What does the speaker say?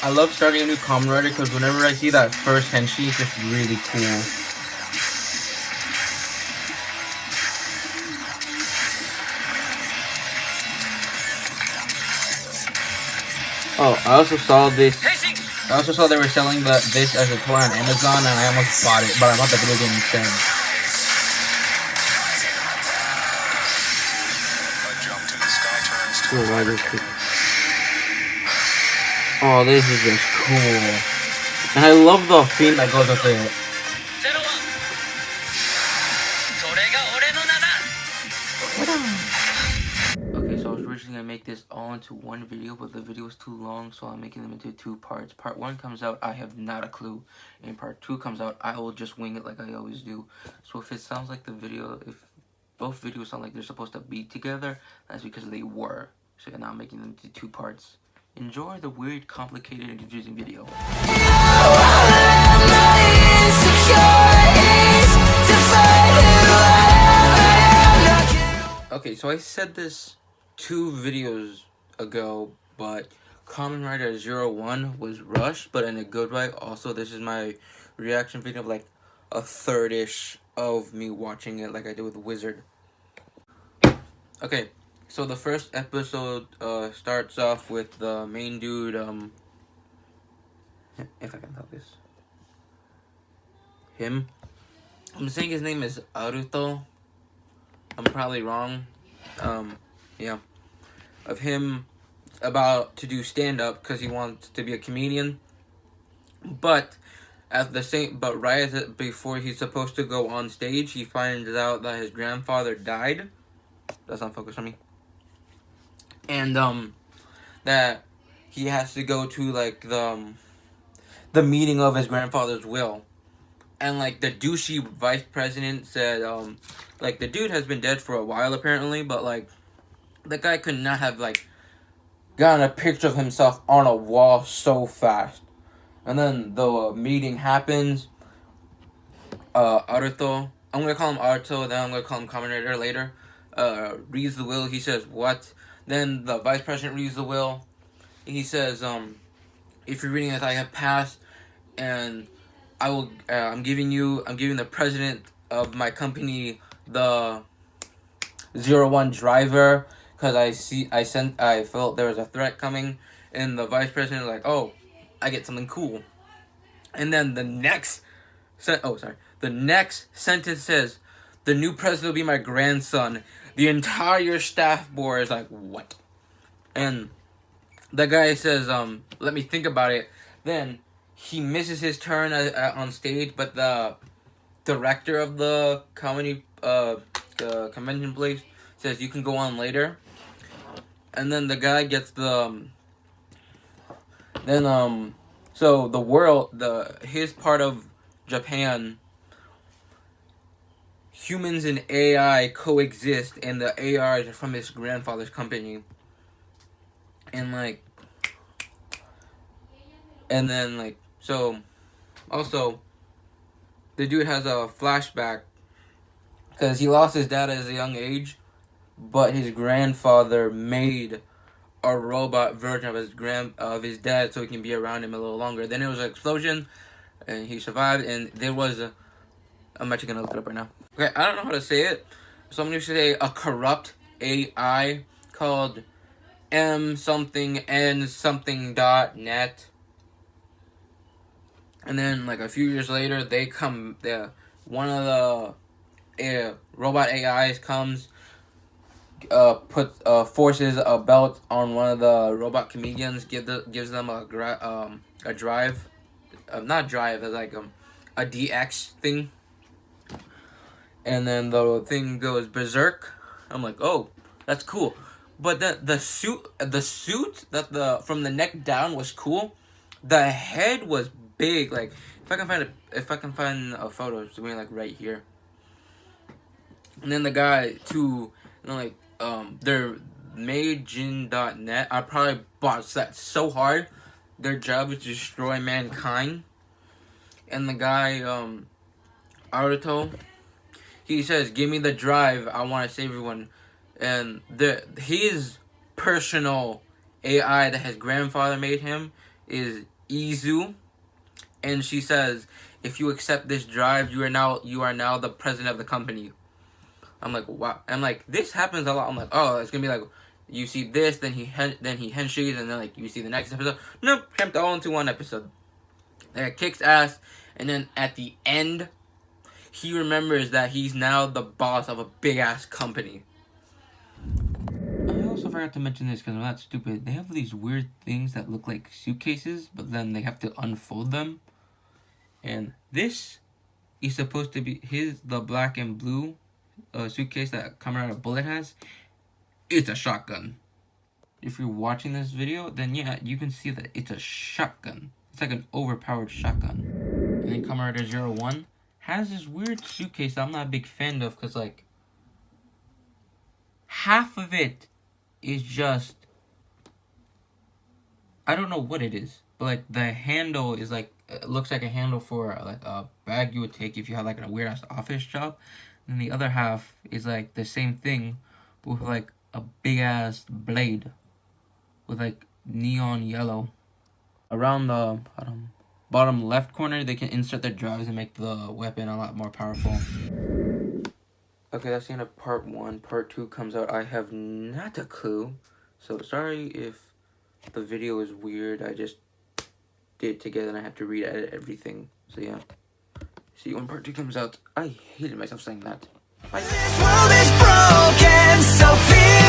I love starting a new Kamen Rider because whenever I see that first henshi, it's just really cool. Oh, I also saw this. I also saw they were selling this as a toy on Amazon, and I almost bought it, but I bought the video game instead. Oh, this is just cool. And I love the theme that goes with it. Okay, so I was originally going to make this all into one video, but the video was too long, so I'm making them into two parts. Part 1 comes out, I have not a clue. And part 2 comes out, I will just wing it like I always do. So if it sounds like the video, if both videos sound like they're supposed to be together, that's because they were. So now I'm making them into two parts. Enjoy the weird, complicated, and confusing video. Okay, so I said this 2 videos ago, but Kamen Rider Zero-One was rushed, but in a good way. Also, this is my reaction video of like a third-ish of me watching it like I did with Wizard. Okay, so the first episode starts off with the main dude, if I can tell this. Him. I'm saying his name is Aruto. I'm probably wrong. Yeah. Of him about to do stand-up because he wants to be a comedian. But right before he's supposed to go on stage, he finds out that his grandfather died. That's not focused on me. And that he has to go to like the meeting of his grandfather's will. And like the douchey vice president said, like the dude has been dead for a while apparently, but like the guy could not have like gotten a picture of himself on a wall so fast. And then the meeting happens. Aruto, I'm gonna call him Aruto, then I'm gonna call him Kamen Rider later. Reads the will. He says what? Then the vice president reads the will. He says, if you're reading this, I have passed, and I will. I'm giving the president of my company the Zero-One driver because I felt there was a threat coming, and the vice president was like, oh, I get something cool, and then the next sentence says, the new president will be my grandson. The entire staff board is like, what? And the guy says, let me think about it. Then he misses his turn on stage, but the director of the convention place says you can go on later. And then the guy gets so the world, his part of Japan, humans and AI coexist, and the AI is from his grandfather's company. And then so also the dude has a flashback because he lost his dad at a young age, but his grandfather made a robot version of his dad so he can be around him a little longer. Then there was an explosion and he survived, and there was I'm actually gonna look it up right now. Okay, I don't know how to say it, so I'm gonna say a corrupt AI called M something N something.net. And then like a few years later, one of the robot AIs comes, forces a belt on one of the robot comedians, gives them a drive, not drive, it's like a DX thing. And then the thing goes berserk. I'm like, oh, that's cool. But the suit that from the neck down was cool. The head was big. Like if I can find a photo, it's like right here. And then the guy too, their Meijin.net, I probably bought that so hard. Their job is to destroy mankind. And the guy, Aruto, he says, give me the drive, I want to save everyone. And his personal AI that his grandfather made him is Izu, and she says, "If you accept this drive, you are now the president of the company." I'm like, wow. I'm like, this happens a lot. I'm like, oh, it's gonna be like, you see this, then he handshakes, and then like you see the next episode. Nope, cramped all into one episode. That kicks ass, and then at the end, he remembers that he's now the boss of a big ass company. I also forgot to mention this because I'm not stupid. They have these weird things that look like suitcases, but then they have to unfold them. And this is supposed to be the black and blue suitcase that Kamen Rider Bullet has. It's a shotgun. If you're watching this video, then yeah, you can see that it's a shotgun. It's like an overpowered shotgun. And then Kamen Rider Zero-One has this weird suitcase that I'm not a big fan of because, like, half of it is just, I don't know what it is, but like the handle is like, it looks like a handle for like a bag you would take if you had like a weird ass office job. And the other half is like the same thing, but with like a big ass blade with like neon yellow. Around the bottom left corner, they can insert their drives and make the weapon a lot more powerful. Okay, that's the end of part 1. Part 2 comes out. I have not a clue. So sorry if the video is weird. I just did it together and I have to re-edit everything. So yeah. See you when part 2 comes out. I hated myself saying that. Bye. This world is broken, so feel